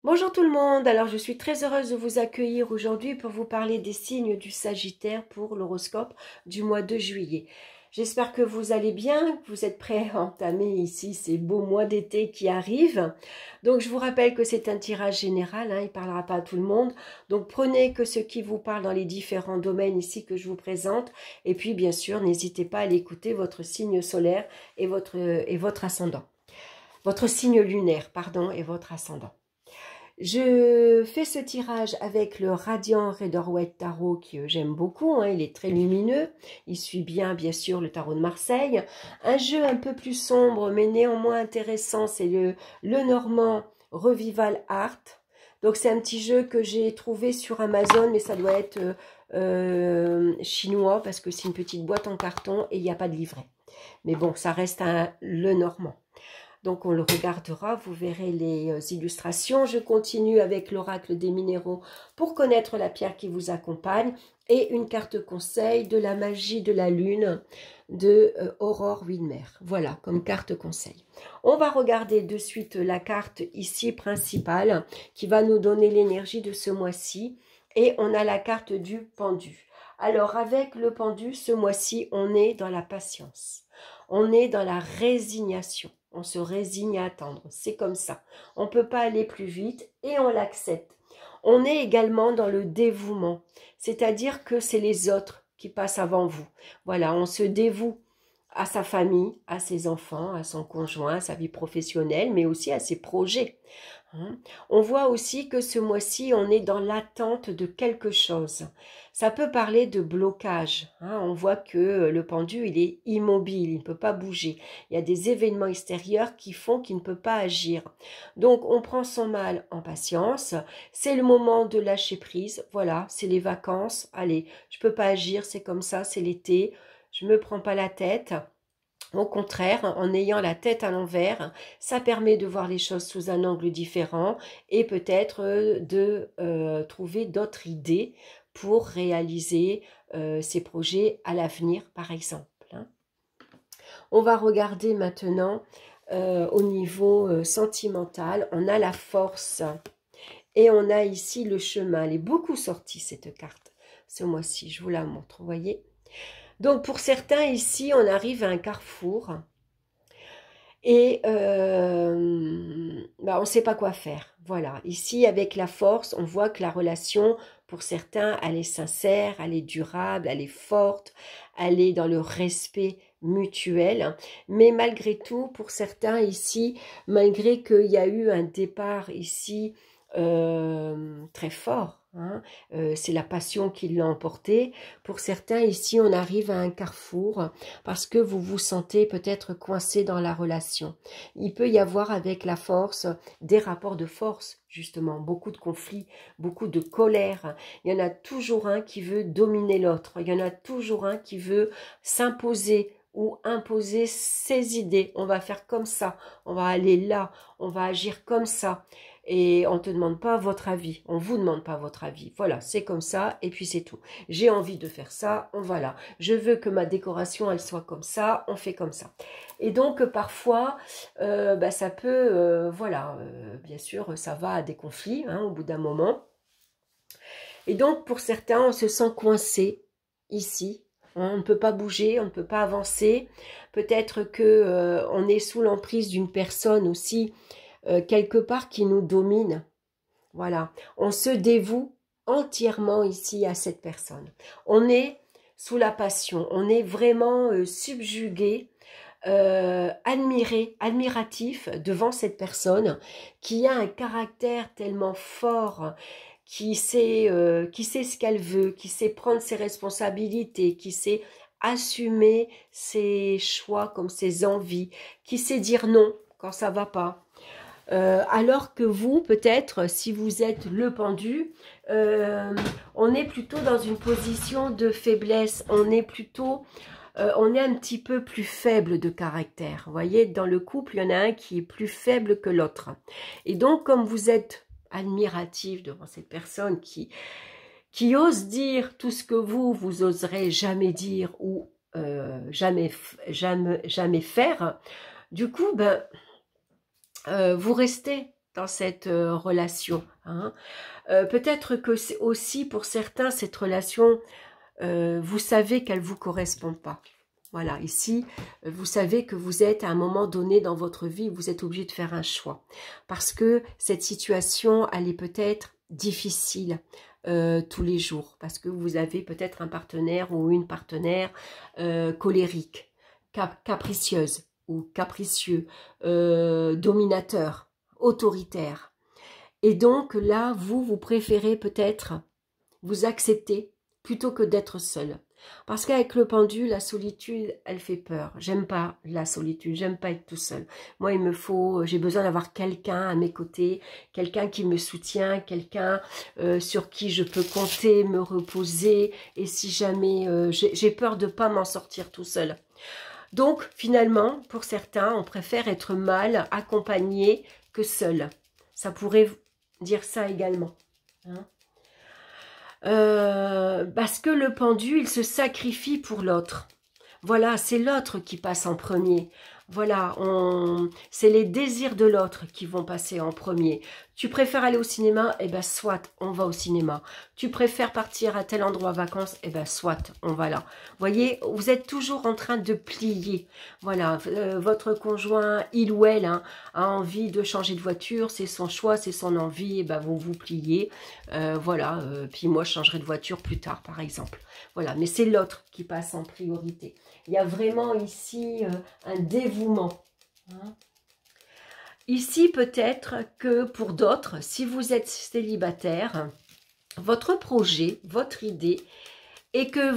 Bonjour tout le monde, alors je suis très heureuse de vous accueillir aujourd'hui pour vous parler des signes du Sagittaire pour l'horoscope du mois de juillet. J'espère que vous allez bien, que vous êtes prêts à entamer ici ces beaux mois d'été qui arrivent. Donc je vous rappelle que c'est un tirage général, il ne parlera pas à tout le monde. Donc prenez que ce qui vous parle dans les différents domaines ici que je vous présente. Et puis bien sûr, n'hésitez pas à aller écouter votre signe solaire et votre ascendant. Votre signe lunaire, pardon, et votre ascendant. Je fais ce tirage avec le Radiant Rider-Waite Tarot que j'aime beaucoup, il est très lumineux, il suit bien sûr le tarot de Marseille. Un jeu un peu plus sombre mais néanmoins intéressant, c'est le Normand Revival Art. Donc c'est un petit jeu que j'ai trouvé sur Amazon, mais ça doit être chinois parce que c'est une petite boîte en carton et il n'y a pas de livret. Mais bon, ça reste le Normand. Donc on le regardera, vous verrez les illustrations. Je continue avec l'oracle des minéraux pour connaître la pierre qui vous accompagne et une carte conseil de la magie de la lune de Aurore Widmer. Voilà, comme carte conseil. On va regarder de suite la carte ici principale qui va nous donner l'énergie de ce mois-ci. Et on a la carte du pendu. Alors avec le pendu, ce mois-ci, on est dans la patience. On est dans la résignation. On se résigne à attendre. C'est comme ça. On ne peut pas aller plus vite et on l'accepte. On est également dans le dévouement. C'est-à-dire que c'est les autres qui passent avant vous. Voilà, on se dévoue à sa famille, à ses enfants, à son conjoint, à sa vie professionnelle, mais aussi à ses projets. On voit aussi que ce mois-ci, on est dans l'attente de quelque chose. Ça peut parler de blocage. On voit que le pendu, il est immobile, il ne peut pas bouger. Il y a des événements extérieurs qui font qu'il ne peut pas agir. Donc, on prend son mal en patience. C'est le moment de lâcher prise. Voilà, c'est les vacances. Allez, je ne peux pas agir, c'est comme ça, c'est l'été. Je ne me prends pas la tête. Au contraire, en ayant la tête à l'envers, ça permet de voir les choses sous un angle différent et peut-être de trouver d'autres idées pour réaliser ces projets à l'avenir, par exemple. On va regarder maintenant au niveau sentimental. On a la force et on a ici le chemin. Elle est beaucoup sortie, cette carte, ce mois-ci. Je vous la montre, vous voyez ? Donc, pour certains, ici, on arrive à un carrefour et on ne sait pas quoi faire. Voilà, ici, avec la force, on voit que la relation, pour certains, elle est sincère, elle est durable, elle est forte, elle est dans le respect mutuel. Mais malgré tout, pour certains, ici, malgré qu'il y a eu un départ ici très fort, c'est la passion qui l'a emporté. Pour certains, ici, on arrive à un carrefour parce que vous vous sentez peut-être coincé dans la relation. Il peut y avoir avec la force des rapports de force, justement, beaucoup de conflits, beaucoup de colère. Il y en a toujours un qui veut dominer l'autre. Il y en a toujours un qui veut s'imposer ou imposer ses idées. On va faire comme ça, on va aller là, on va agir comme ça. Et on ne te demande pas votre avis, on ne vous demande pas votre avis. Voilà, c'est comme ça et puis c'est tout. J'ai envie de faire ça, on va là. Je veux que ma décoration, elle soit comme ça, on fait comme ça. Et donc, parfois, ça peut, bien sûr, ça va à des conflits au bout d'un moment. Et donc, pour certains, on se sent coincé ici. On ne peut pas bouger, on ne peut pas avancer. Peut-être que on est sous l'emprise d'une personne aussi, quelque part qui nous domine. Voilà, on se dévoue entièrement ici à cette personne. On est sous la passion, on est vraiment subjugué, admiratif devant cette personne qui a un caractère tellement fort, qui sait ce qu'elle veut, qui sait prendre ses responsabilités, qui sait assumer ses choix comme ses envies, qui sait dire non quand ça va pas. Alors que vous, peut-être, si vous êtes le pendu, on est plutôt dans une position de faiblesse. On est plutôt, on est un petit peu plus faible de caractère. Vous voyez, dans le couple, il y en a un qui est plus faible que l'autre. Et donc, comme vous êtes admiratif devant cette personne qui ose dire tout ce que vous oserez jamais dire ou jamais faire, du coup, vous restez dans cette relation. Hein. Peut-être que c'est aussi pour certains, cette relation, vous savez qu'elle ne vous correspond pas. Voilà, ici, vous savez que vous êtes à un moment donné dans votre vie, vous êtes obligé de faire un choix. Parce que cette situation, elle est peut-être difficile tous les jours. Parce que vous avez peut-être un partenaire ou une partenaire colérique, capricieuse ou capricieux, dominateur, autoritaire. Et donc là, vous préférez peut-être vous accepter plutôt que d'être seul. Parce qu'avec le pendu, la solitude, elle fait peur. J'aime pas la solitude, j'aime pas être tout seul. Moi, j'ai besoin d'avoir quelqu'un à mes côtés, quelqu'un qui me soutient, quelqu'un sur qui je peux compter, me reposer. Et si jamais j'ai peur de pas m'en sortir tout seul. Donc, finalement, pour certains, on préfère être mal accompagné que seul. Ça pourrait dire ça également. Hein. Parce que le pendu, il se sacrifie pour l'autre. Voilà, c'est l'autre qui passe en premier. Voilà, c'est les désirs de l'autre qui vont passer en premier. Tu préfères aller au cinéma? Eh bien, soit, on va au cinéma. Tu préfères partir à tel endroit vacances? Eh bien, soit, on va là. Vous voyez, vous êtes toujours en train de plier. Voilà, votre conjoint, il ou elle, hein, a envie de changer de voiture, c'est son choix, c'est son envie, et ben vous vous pliez. Voilà, puis moi, je changerai de voiture plus tard, par exemple. Voilà, mais c'est l'autre qui passe en priorité. Il y a vraiment ici un dévouement. Hein. Ici, peut-être que pour d'autres, si vous êtes célibataire, votre projet, votre idée, est que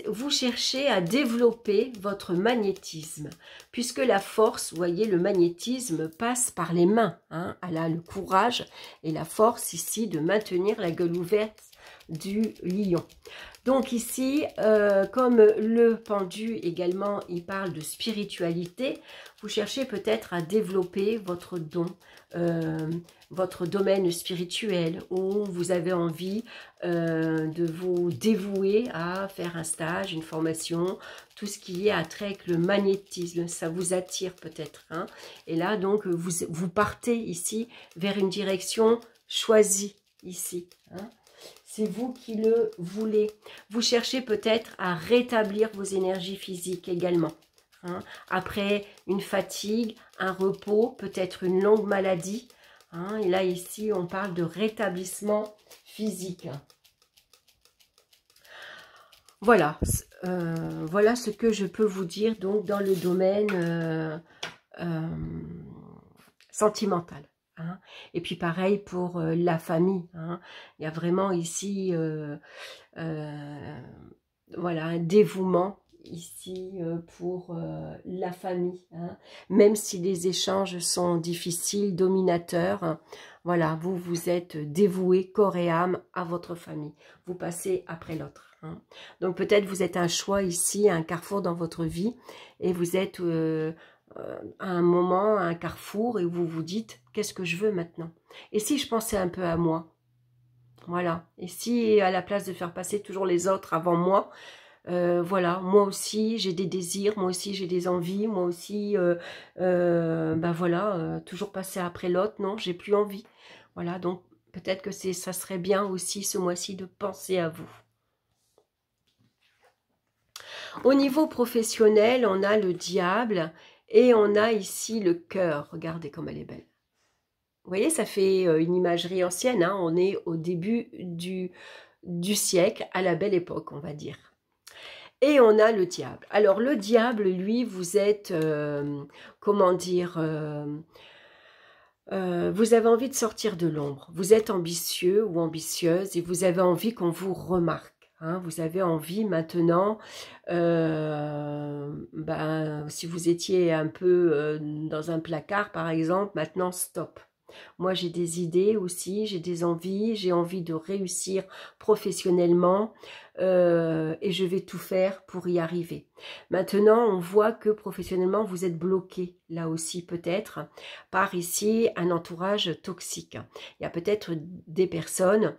vous cherchez à développer votre magnétisme. Puisque la force, vous voyez, le magnétisme passe par les mains. Hein. Elle a le courage et la force ici de maintenir la gueule ouverte du lion. Donc ici, comme le pendu également, il parle de spiritualité, vous cherchez peut-être à développer votre don, votre domaine spirituel, où vous avez envie de vous dévouer à faire un stage, une formation, tout ce qui est attrait avec le magnétisme, ça vous attire peut-être. Hein. Et là, donc, vous partez ici vers une direction choisie, ici. Hein. C'est vous qui le voulez. Vous cherchez peut-être à rétablir vos énergies physiques également. Hein. Après une fatigue, un repos, peut-être une longue maladie. Hein. Et là, ici, on parle de rétablissement physique. Voilà. Voilà ce que je peux vous dire donc dans le domaine sentimental. Hein. Et puis pareil pour la famille. Hein. Il y a vraiment ici voilà, un dévouement ici pour la famille. Hein. Même si les échanges sont difficiles, dominateurs, hein, voilà, vous êtes dévoué corps et âme à votre famille. Vous passez après l'autre. Hein. Donc peut-être vous êtes un choix ici, un carrefour dans votre vie et vous êtes à un moment, à un carrefour et vous vous dites qu'est-ce que je veux maintenant? Et si je pensais un peu à moi? Voilà. Et si à la place de faire passer toujours les autres avant moi, voilà, moi aussi j'ai des désirs, moi aussi j'ai des envies, moi aussi, ben voilà, toujours passer après l'autre, non, j'ai plus envie. Voilà, donc peut-être que ça serait bien aussi ce mois-ci de penser à vous. Au niveau professionnel, on a le diable et on a ici le cœur. Regardez comme elle est belle. Vous voyez, ça fait une imagerie ancienne. Hein, on est au début du siècle, à la belle époque, on va dire. Et on a le diable. Alors, le diable, lui, vous êtes, comment dire, vous avez envie de sortir de l'ombre. Vous êtes ambitieux ou ambitieuse et vous avez envie qu'on vous remarque. Hein, vous avez envie maintenant, si vous étiez un peu dans un placard par exemple, maintenant stop. Moi j'ai des idées aussi, j'ai des envies, j'ai envie de réussir professionnellement, et je vais tout faire pour y arriver. Maintenant, on voit que professionnellement, vous êtes bloqué, là aussi peut-être, par ici un entourage toxique. Il y a peut-être des personnes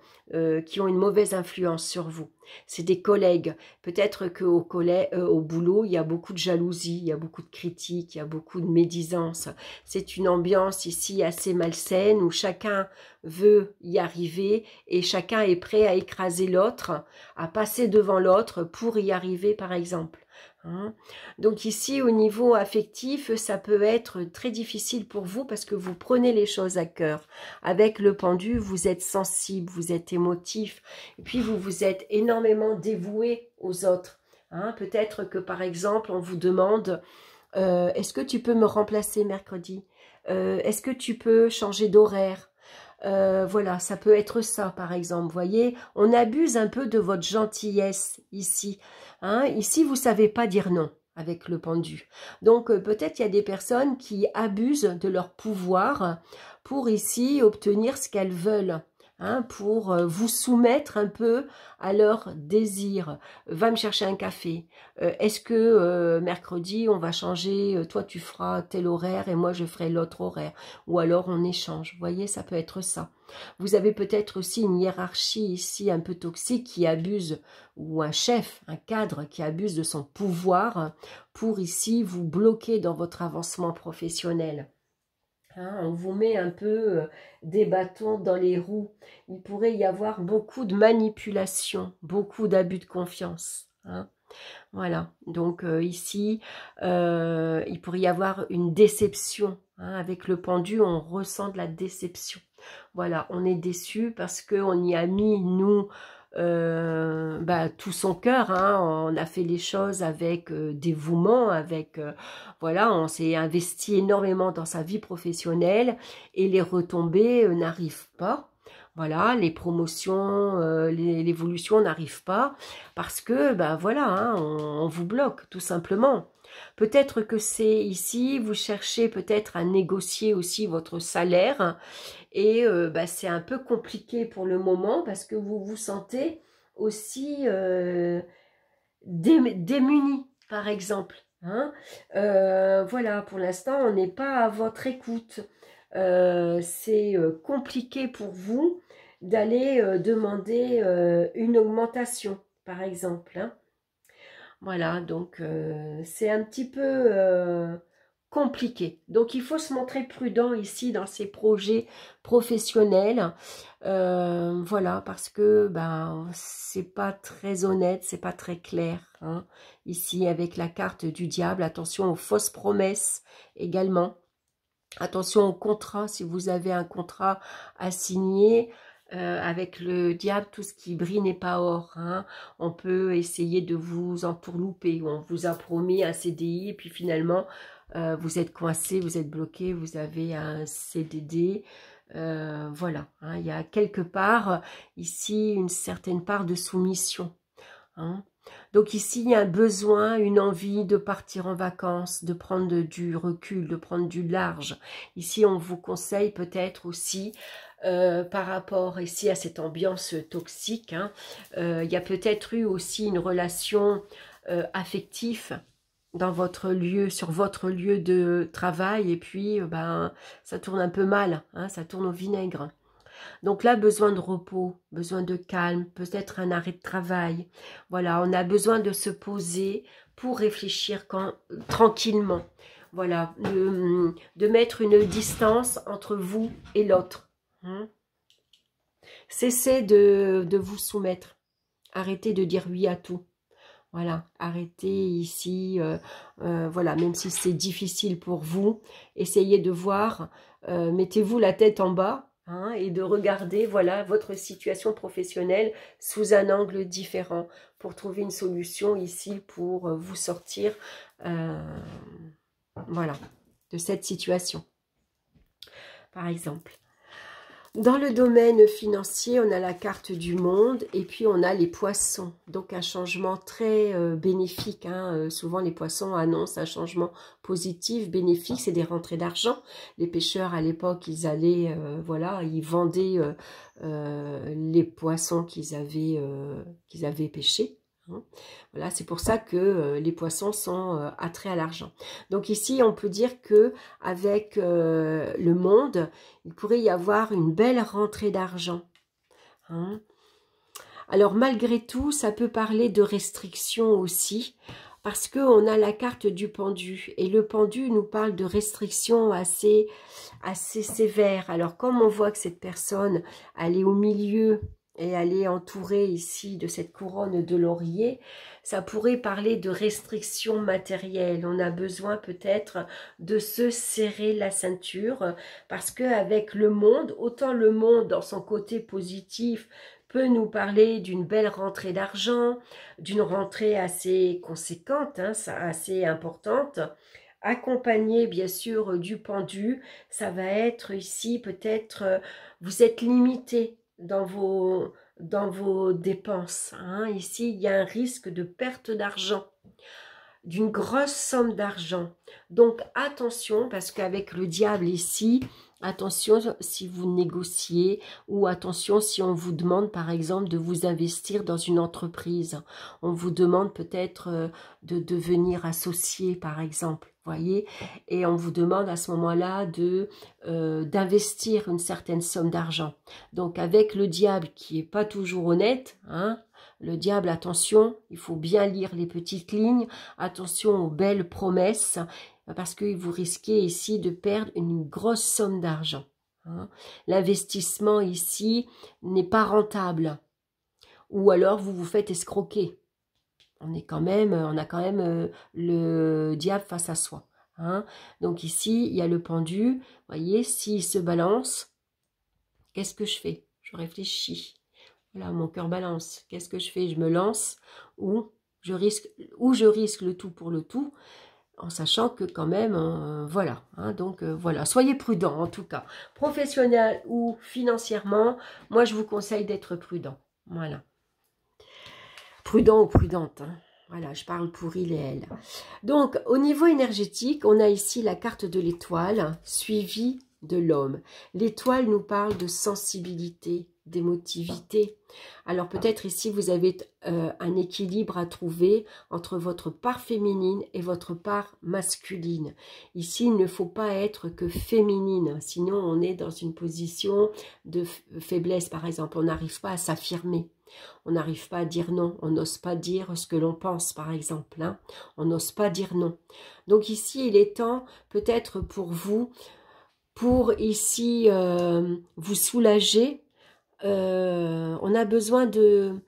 qui ont une mauvaise influence sur vous. C'est des collègues. Peut-être au boulot, il y a beaucoup de jalousie, il y a beaucoup de critiques, il y a beaucoup de médisance. C'est une ambiance ici assez malsaine où chacun veut y arriver et chacun est prêt à écraser l'autre, à passer devant l'autre pour y arriver par exemple. Hein. Donc ici au niveau affectif, ça peut être très difficile pour vous parce que vous prenez les choses à cœur. Avec le pendu, vous êtes sensible, vous êtes émotif et puis vous vous êtes énormément dévoué aux autres. Hein. Peut-être que par exemple on vous demande est-ce que tu peux me remplacer mercredi? Est-ce que tu peux changer d'horaire? Voilà, ça peut être ça, par exemple. Vous voyez, on abuse un peu de votre gentillesse ici. Hein. Ici, vous ne savez pas dire non avec le pendu. Donc, peut-être il y a des personnes qui abusent de leur pouvoir pour ici obtenir ce qu'elles veulent. Hein, pour vous soumettre un peu à leur désir. Va me chercher un café. Est-ce que mercredi, on va changer, toi tu feras tel horaire et moi je ferai l'autre horaire. Ou alors on échange. Vous voyez, ça peut être ça. Vous avez peut-être aussi une hiérarchie ici un peu toxique qui abuse, ou un chef, un cadre qui abuse de son pouvoir pour ici vous bloquer dans votre avancement professionnel. Hein, on vous met un peu des bâtons dans les roues. Il pourrait y avoir beaucoup de manipulation, beaucoup d'abus de confiance. Hein. Voilà, donc ici, il pourrait y avoir une déception. Hein. Avec le pendu, on ressent de la déception. Voilà, on est déçu parce qu'on y a mis, nous, tout son cœur, hein. On a fait les choses avec dévouement, avec voilà, on s'est investi énormément dans sa vie professionnelle et les retombées n'arrivent pas. Voilà, les promotions, l'évolution n'arrive pas parce que voilà, hein, on vous bloque tout simplement. Peut-être que c'est ici, vous cherchez peut-être à négocier aussi votre salaire et c'est un peu compliqué pour le moment parce que vous vous sentez aussi démunis, par exemple. Hein. Voilà, pour l'instant, on n'est pas à votre écoute. C'est compliqué pour vous d'aller demander une augmentation, par exemple. Hein. Voilà, donc c'est un petit peu compliqué. Donc il faut se montrer prudent ici dans ces projets professionnels. Voilà, parce que c'est pas très honnête, c'est pas très clair. Hein. Ici, avec la carte du diable, attention aux fausses promesses également. Attention au contrat, si vous avez un contrat à signer, avec le diable, tout ce qui brille n'est pas or. Hein. On peut essayer de vous entourlouper. On vous a promis un CDI et puis finalement, vous êtes coincé, vous êtes bloqué, vous avez un CDD. Voilà, hein. Il y a quelque part, ici, une certaine part de soumission. Hein. Donc ici, il y a un besoin, une envie de partir en vacances, de prendre du recul, de prendre du large. Ici, on vous conseille peut-être aussi, par rapport ici à cette ambiance toxique, hein, il y a peut-être eu aussi une relation affective dans votre lieu, sur votre lieu de travail, et puis ça tourne un peu mal, hein, ça tourne au vinaigre. Donc là, besoin de repos, besoin de calme, peut-être un arrêt de travail. Voilà, on a besoin de se poser pour réfléchir tranquillement. Voilà, de mettre une distance entre vous et l'autre. Hein. Cessez de vous soumettre. Arrêtez de dire oui à tout. Voilà, arrêtez ici, voilà, même si c'est difficile pour vous, essayez de voir, mettez-vous la tête en bas, hein, et de regarder, voilà, votre situation professionnelle sous un angle différent, pour trouver une solution ici, pour vous sortir, voilà, de cette situation, par exemple. Dans le domaine financier, on a la carte du monde et puis on a les poissons. Donc un changement très bénéfique. Hein. Souvent les poissons annoncent un changement positif, bénéfique, c'est des rentrées d'argent. Les pêcheurs à l'époque, ils allaient, voilà, ils vendaient les poissons qu'ils avaient pêchés. Hein. Voilà, c'est pour ça que les poissons sont attraits à l'argent. Donc ici, on peut dire que avec le monde, il pourrait y avoir une belle rentrée d'argent. Hein. Alors malgré tout, ça peut parler de restrictions aussi, parce qu'on a la carte du pendu, et le pendu nous parle de restrictions assez sévères. Alors comme on voit que cette personne, elle est au milieu, et elle est entourée ici de cette couronne de laurier, ça pourrait parler de restrictions matérielles. On a besoin peut-être de se serrer la ceinture parce qu'avec le monde, autant le monde dans son côté positif peut nous parler d'une belle rentrée d'argent, d'une rentrée assez conséquente, hein, assez importante, accompagnée bien sûr du pendu. Ça va être ici peut-être, vous êtes limité dans vos dépenses. Hein. Ici, il y a un risque de perte d'argent, d'une grosse somme d'argent. Donc, attention, parce qu'avec le diable ici, attention si vous négociez ou attention si on vous demande, par exemple, de vous investir dans une entreprise. On vous demande peut-être de devenir associé, par exemple. Voyez, et on vous demande à ce moment-là d'investir une certaine somme d'argent. Donc avec le diable qui est pas toujours honnête, hein, le diable, attention, il faut bien lire les petites lignes, attention aux belles promesses, parce que vous risquez ici de perdre une grosse somme d'argent. Hein. L'investissement ici n'est pas rentable, ou alors vous vous faites escroquer. On a quand même le diable face à soi. Hein. Donc ici, il y a le pendu. Vous voyez, s'il se balance, qu'est-ce que je fais? Je réfléchis. Voilà, mon cœur balance. Qu'est-ce que je fais? Je me lance ou je risque le tout pour le tout, en sachant que quand même, voilà. Hein, donc voilà, soyez prudents en tout cas. Professionnel ou financièrement, moi je vous conseille d'être prudent. Voilà. Prudent ou prudente, hein. Voilà, je parle pour il et elle. Donc, au niveau énergétique, on a ici la carte de l'étoile, suivie de l'homme. L'étoile nous parle de sensibilité, d'émotivité. Alors, peut-être ici, vous avez un équilibre à trouver entre votre part féminine et votre part masculine. Ici, il ne faut pas être que féminine, sinon on est dans une position de faiblesse, par exemple. On n'arrive pas à s'affirmer. On n'arrive pas à dire non, on n'ose pas dire ce que l'on pense, par exemple. Hein. On n'ose pas dire non. Donc ici, il est temps, peut-être pour vous, pour ici vous soulager. On a besoin de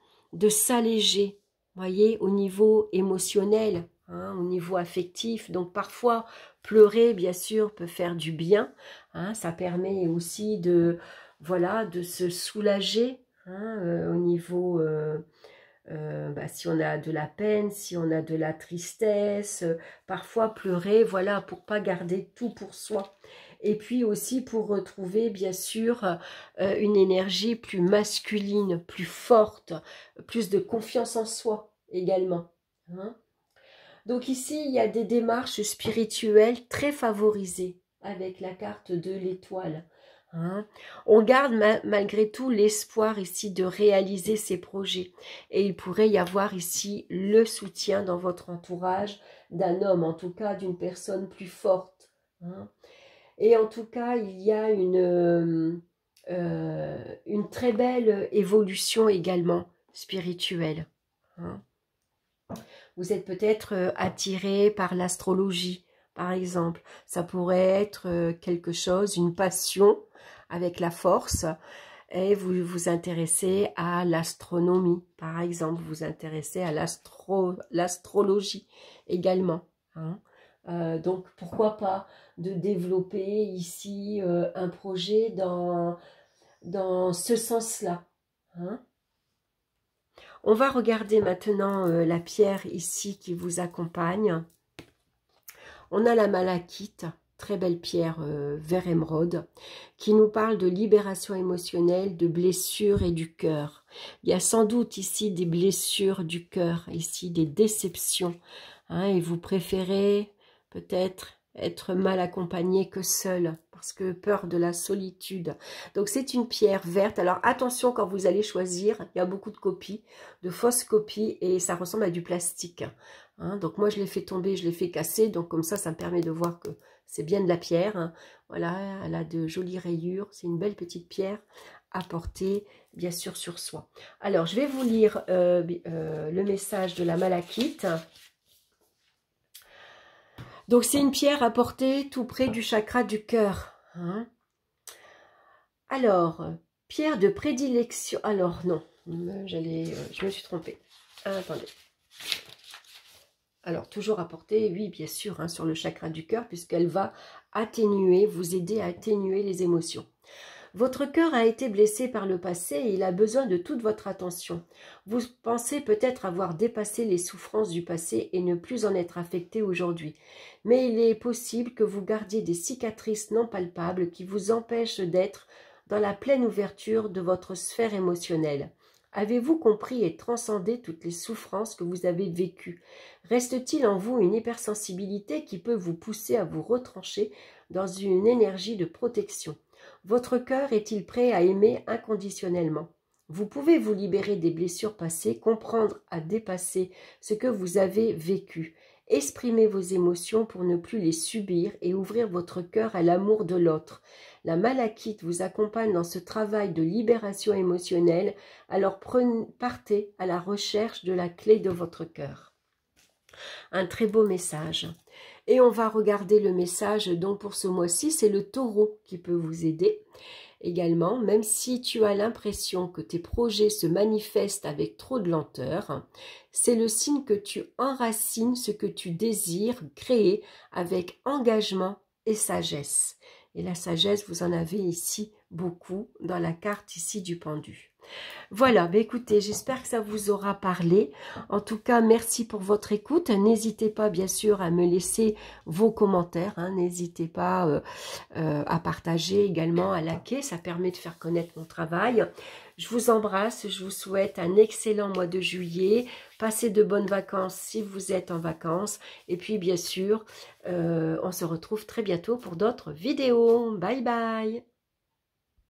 s'alléger, voyez, au niveau émotionnel, hein, au niveau affectif. Donc parfois, pleurer, bien sûr, peut faire du bien. Hein, ça permet aussi de, voilà, de se soulager. Hein, au niveau, si on a de la peine, si on a de la tristesse, parfois pleurer, voilà, pour pas garder tout pour soi. Et puis aussi pour retrouver, bien sûr, une énergie plus masculine, plus forte, plus de confiance en soi également. Hein. Donc ici, il y a des démarches spirituelles très favorisées avec la carte de l'étoile. Hein. On garde malgré tout l'espoir ici de réaliser ces projets. Et il pourrait y avoir ici le soutien dans votre entourage d'un homme, en tout cas d'une personne plus forte. Hein. Et en tout cas, il y a une très belle évolution également spirituelle. Hein. Vous êtes peut-être attiré par l'astrologie, par exemple. Ça pourrait être quelque chose, une passion avec la force, et vous vous intéressez à l'astronomie, par exemple. Vous vous intéressez à l'astrologie également. Hein. Donc, pourquoi pas de développer ici un projet dans ce sens-là. Hein. On va regarder maintenant la pierre ici qui vous accompagne. On a la malachite, très belle pierre vert émeraude qui nous parle de libération émotionnelle, de blessures et du cœur. Il y a sans doute ici des blessures du cœur, ici des déceptions, hein, et vous préférez peut-être être mal accompagné que seul, parce que peur de la solitude. Donc c'est une pierre verte. Alors attention quand vous allez choisir, il y a beaucoup de copies, de fausses copies, et ça ressemble à du plastique. Hein, donc moi je l'ai fait tomber, je l'ai fait casser, donc comme ça me permet de voir que c'est bien de la pierre. Hein. Voilà, elle a de jolies rayures, c'est une belle petite pierre à porter bien sûr sur soi. Alors je vais vous lire le message de la malachite. Donc, c'est une pierre à porter tout près du chakra du cœur. Hein. Alors, pierre de prédilection. Alors, non, je me suis trompée. Attendez. Alors, toujours à porter, oui, bien sûr, hein, sur le chakra du cœur, puisqu'elle va atténuer, vous aider à atténuer les émotions. Votre cœur a été blessé par le passé et il a besoin de toute votre attention. Vous pensez peut-être avoir dépassé les souffrances du passé et ne plus en être affecté aujourd'hui. Mais il est possible que vous gardiez des cicatrices non palpables qui vous empêchent d'être dans la pleine ouverture de votre sphère émotionnelle. Avez-vous compris et transcendé toutes les souffrances que vous avez vécues? Reste-t-il en vous une hypersensibilité qui peut vous pousser à vous retrancher dans une énergie de protection? Votre cœur est-il prêt à aimer inconditionnellement? Vous pouvez vous libérer des blessures passées, comprendre à dépasser ce que vous avez vécu. Exprimez vos émotions pour ne plus les subir et ouvrir votre cœur à l'amour de l'autre. La malachite vous accompagne dans ce travail de libération émotionnelle, alors partez à la recherche de la clé de votre cœur. Un très beau message. Et on va regarder le message, donc pour ce mois-ci, c'est le taureau qui peut vous aider également. Même si tu as l'impression que tes projets se manifestent avec trop de lenteur, c'est le signe que tu enracines ce que tu désires créer avec engagement et sagesse. Et la sagesse, vous en avez ici beaucoup dans la carte ici du pendu. Voilà, bah écoutez, j'espère que ça vous aura parlé. En tout cas, merci pour votre écoute. N'hésitez pas, bien sûr, à me laisser vos commentaires. Hein. N'hésitez pas à partager également, à liker. Ça permet de faire connaître mon travail. Je vous embrasse. Je vous souhaite un excellent mois de juillet. Passez de bonnes vacances si vous êtes en vacances. Et puis, bien sûr, on se retrouve très bientôt pour d'autres vidéos. Bye bye!